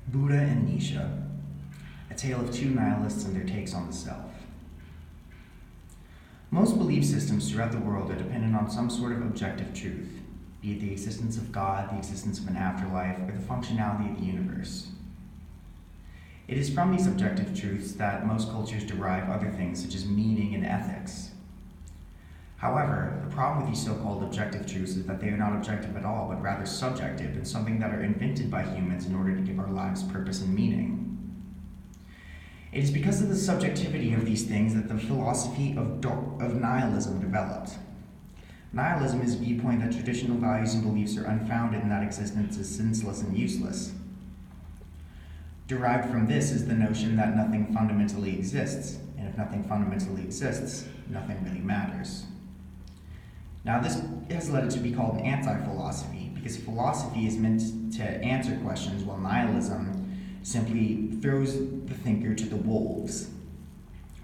Buddha and Nietzsche, a tale of two nihilists and their takes on the self. Most belief systems throughout the world are dependent on some sort of objective truth, be it the existence of God, the existence of an afterlife, or the functionality of the universe. It is from these objective truths that most cultures derive other things such as meaning and ethics. However, the problem with these so-called objective truths is that they are not objective at all, but rather subjective and something that are invented by humans in order to give our lives purpose and meaning. It is because of the subjectivity of these things that the philosophy of nihilism developed. Nihilism is a viewpoint that traditional values and beliefs are unfounded and that existence is senseless and useless. Derived from this is the notion that nothing fundamentally exists, and if nothing fundamentally exists, nothing really matters. Now, this has led it to be called an anti-philosophy, because philosophy is meant to answer questions, while nihilism simply throws the thinker to the wolves.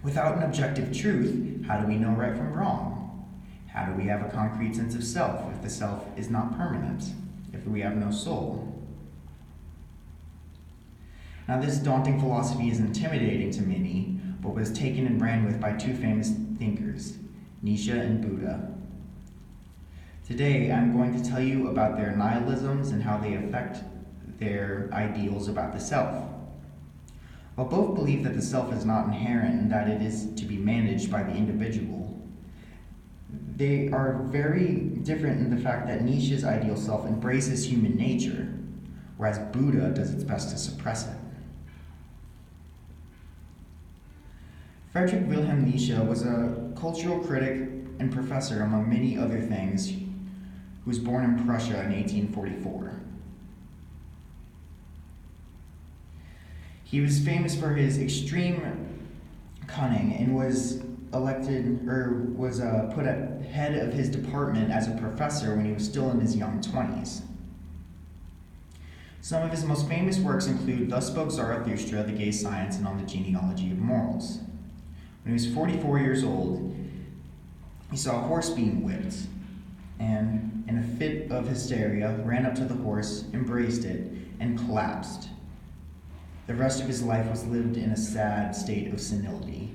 Without an objective truth, how do we know right from wrong? How do we have a concrete sense of self if the self is not permanent, if we have no soul? Now, this daunting philosophy is intimidating to many, but was taken and ran with by two famous thinkers, Nietzsche and Buddha. Today, I'm going to tell you about their nihilisms and how they affect their ideals about the self. While both believe that the self is not inherent and that it is to be managed by the individual, they are very different in the fact that Nietzsche's ideal self embraces human nature, whereas Buddha does its best to suppress it. Friedrich Wilhelm Nietzsche was a cultural critic and professor, among many other things, who was born in Prussia in 1844. He was famous for his extreme cunning and was put at head of his department as a professor when he was still in his young 20s. Some of his most famous works include Thus Spoke Zarathustra, The Gay Science, and On the Genealogy of Morals. When he was 44 years old, he saw a horse being whipped, and in a fit of hysteria, ran up to the horse, embraced it, and collapsed. The rest of his life was lived in a sad state of senility.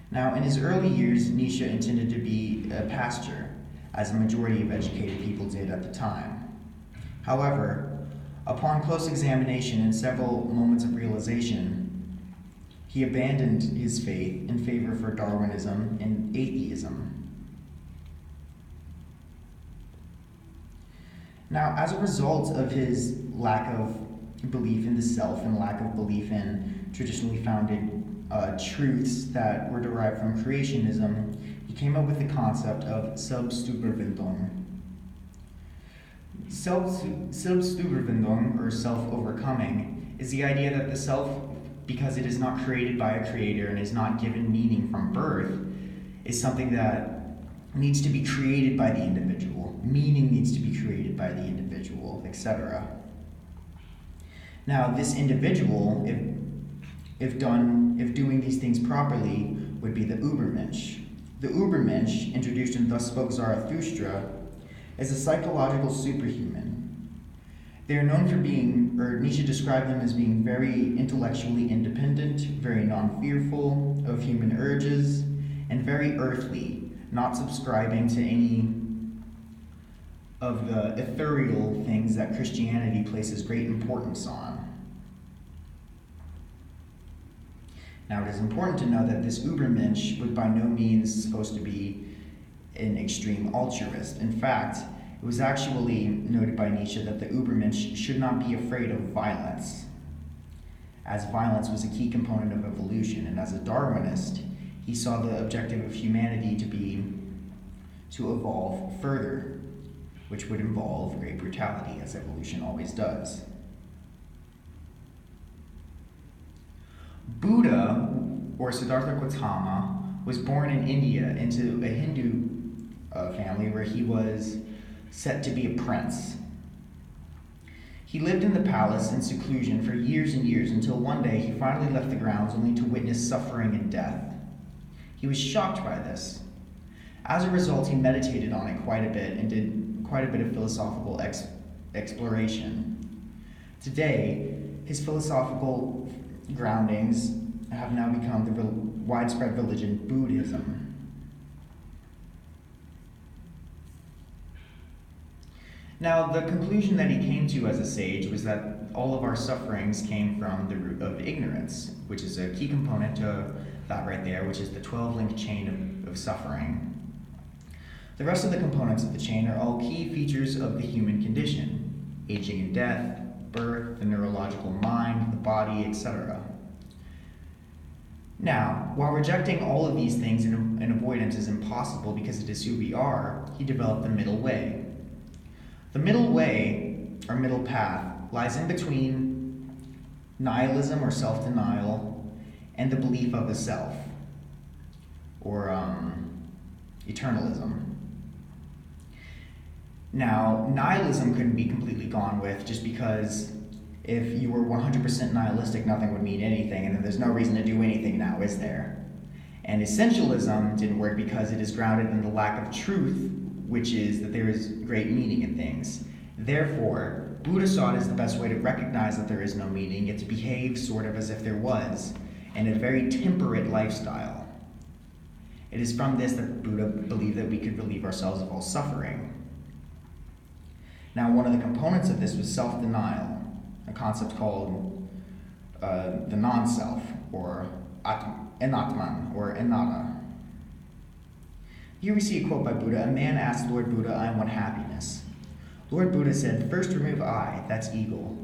Now, in his early years, Nietzsche intended to be a pastor, as a majority of educated people did at the time. However, upon close examination and several moments of realization, he abandoned his faith in favor for Darwinism and atheism. Now, as a result of his lack of belief in the self and lack of belief in traditionally founded truths that were derived from creationism, he came up with the concept of Selbstüberwindung. Selbstüberwindung, or self-overcoming, is the idea that the self, because it is not created by a creator and is not given meaning from birth, is something that needs to be created by the individual. Meaning needs to be created by the individual, etc. Now, this individual, if doing these things properly, would be the Übermensch. The Übermensch, introduced in Thus Spoke Zarathustra, is a psychological superhuman. They are known for being, or Nietzsche described them as being very intellectually independent, very non-fearful of human urges, and very earthly, not subscribing to any of the ethereal things that Christianity places great importance on. Now, it is important to know that this Übermensch was by no means supposed to be an extreme altruist. In fact, it was actually noted by Nietzsche that the Übermensch should not be afraid of violence, as violence was a key component of evolution, and as a Darwinist, he saw the objective of humanity to evolve further, which would involve great brutality, as evolution always does. Buddha, or Siddhartha Gautama, was born in India into a Hindu family where he was set to be a prince. He lived in the palace in seclusion for years and years until one day he finally left the grounds only to witness suffering and death. He was shocked by this. As a result, he meditated on it quite a bit and did quite a bit of philosophical exploration. Today, his philosophical groundings have now become the widespread religion Buddhism. Now, the conclusion that he came to as a sage was that all of our sufferings came from the root of ignorance, which is a key component to that right there, which is the 12-link chain of suffering. The rest of the components of the chain are all key features of the human condition: aging and death, birth, the neurological mind, the body, etc. Now, while rejecting all of these things and avoidance is impossible because it is who we are, he developed the middle way. The middle way, or middle path, lies in between nihilism or self-denial and the belief of the self, or eternalism. Now, nihilism couldn't be completely gone with just because if you were 100% nihilistic, nothing would mean anything, and then there's no reason to do anything now, is there? And essentialism didn't work because it is grounded in the lack of truth, which is that there is great meaning in things. Therefore, Buddha saw it as the best way to recognize that there is no meaning, yet to behave sort of as if there was, in a very temperate lifestyle. It is from this that Buddha believed that we could relieve ourselves of all suffering. Now, one of the components of this was self-denial, a concept called the non-self, or enatman, or anatta. Here we see a quote by Buddha. A man asked Lord Buddha, "I want happiness." Lord Buddha said, "First remove I, that's ego.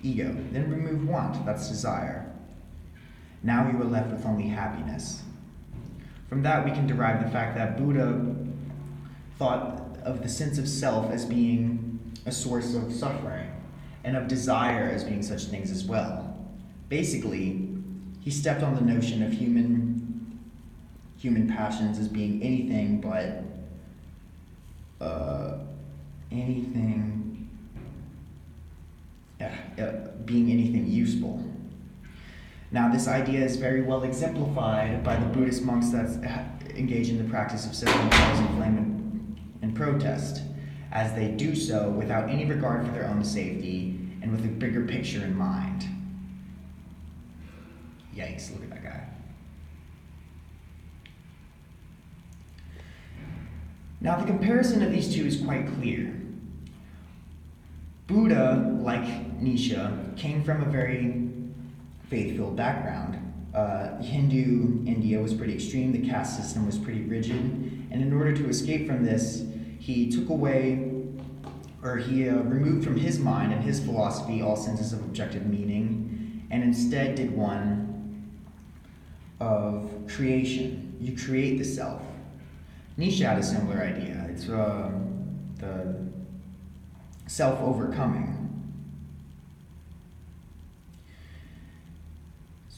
Then remove want, that's desire. Now you are left with only happiness." From that we can derive the fact that Buddha thought of the sense of self as being a source of suffering, and of desire as being such things as well. Basically, he stepped on the notion of human passions as being anything but being anything useful. Now, this idea is very well exemplified by the Buddhist monks that engage in the practice of setting themselves in flame and protest, as they do so without any regard for their own safety and with a bigger picture in mind. Yikes, look at that guy. Now, the comparison of these two is quite clear. Buddha, like Nietzsche, came from a very faith-filled background. Hindu India was pretty extreme, the caste system was pretty rigid, and in order to escape from this, he took away, or he removed from his mind and his philosophy all senses of objective meaning, and instead did one of creation. You create the self. Nietzsche had a similar idea. It's the self-overcoming.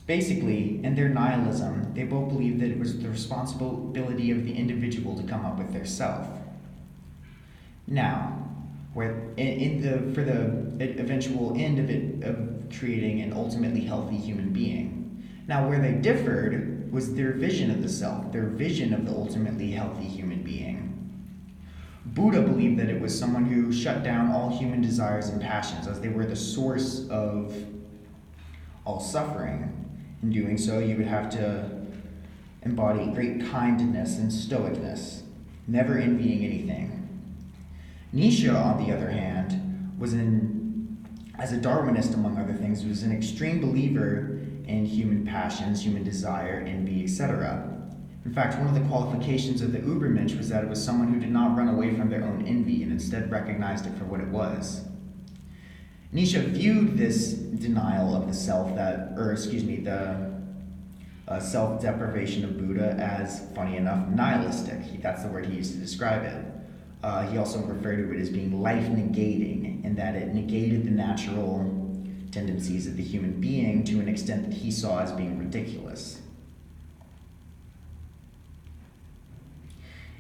Basically, in their nihilism, they both believed that it was the responsibility of the individual to come up with their self. Now, for the eventual end of it, of creating an ultimately healthy human being. Now, where they differed was their vision of the self, their vision of the ultimately healthy human being. Buddha believed that it was someone who shut down all human desires and passions, as they were the source of all suffering. In doing so, you would have to embody great kindness and stoicness, never envying anything. Nietzsche, on the other hand, as a Darwinist among other things, was an extreme believer in human passions, human desire, envy, etc. In fact, one of the qualifications of the Übermensch was that it was someone who did not run away from their own envy and instead recognized it for what it was. Nietzsche viewed this denial of the self, the self-deprivation of Buddha as, funny enough, nihilistic. That's the word he used to describe it. He also referred to it as being life-negating, in that it negated the natural tendencies of the human being to an extent that he saw as being ridiculous.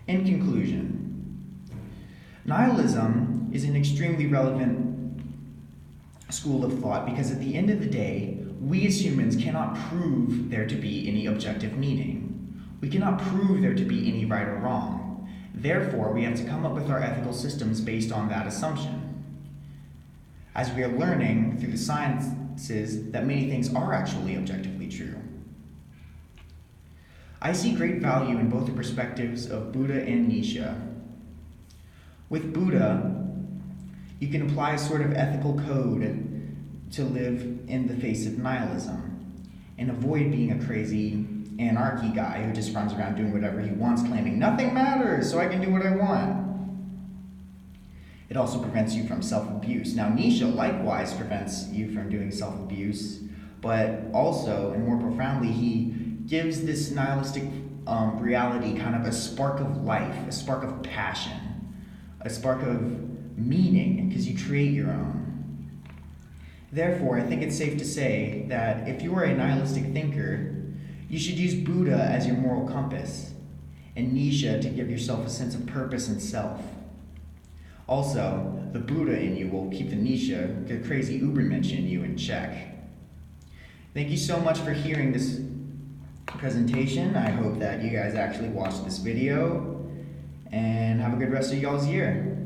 In conclusion, nihilism is an extremely relevant school of thought because at the end of the day, we as humans cannot prove there to be any objective meaning. We cannot prove there to be any right or wrong. Therefore, we have to come up with our ethical systems based on that assumption. as we are learning through the sciences that many things are actually objectively true. I see great value in both the perspectives of Buddha and Nietzsche. With Buddha, you can apply a sort of ethical code to live in the face of nihilism and avoid being a crazy anarchy guy who just runs around doing whatever he wants, claiming nothing matters, so I can do what I want. It also prevents you from self-abuse. Now, Nietzsche likewise prevents you from doing self-abuse, but also, and more profoundly, he gives this nihilistic reality kind of a spark of life, a spark of passion, a spark of meaning, because you create your own. Therefore, I think it's safe to say that if you are a nihilistic thinker, you should use Buddha as your moral compass, and Nietzsche to give yourself a sense of purpose and self. Also, the Buddha in you will keep the Nietzsche, the crazy Ubermensch in you, in check. Thank you so much for hearing this presentation. I hope that you guys actually watched this video, and have a good rest of y'all's year.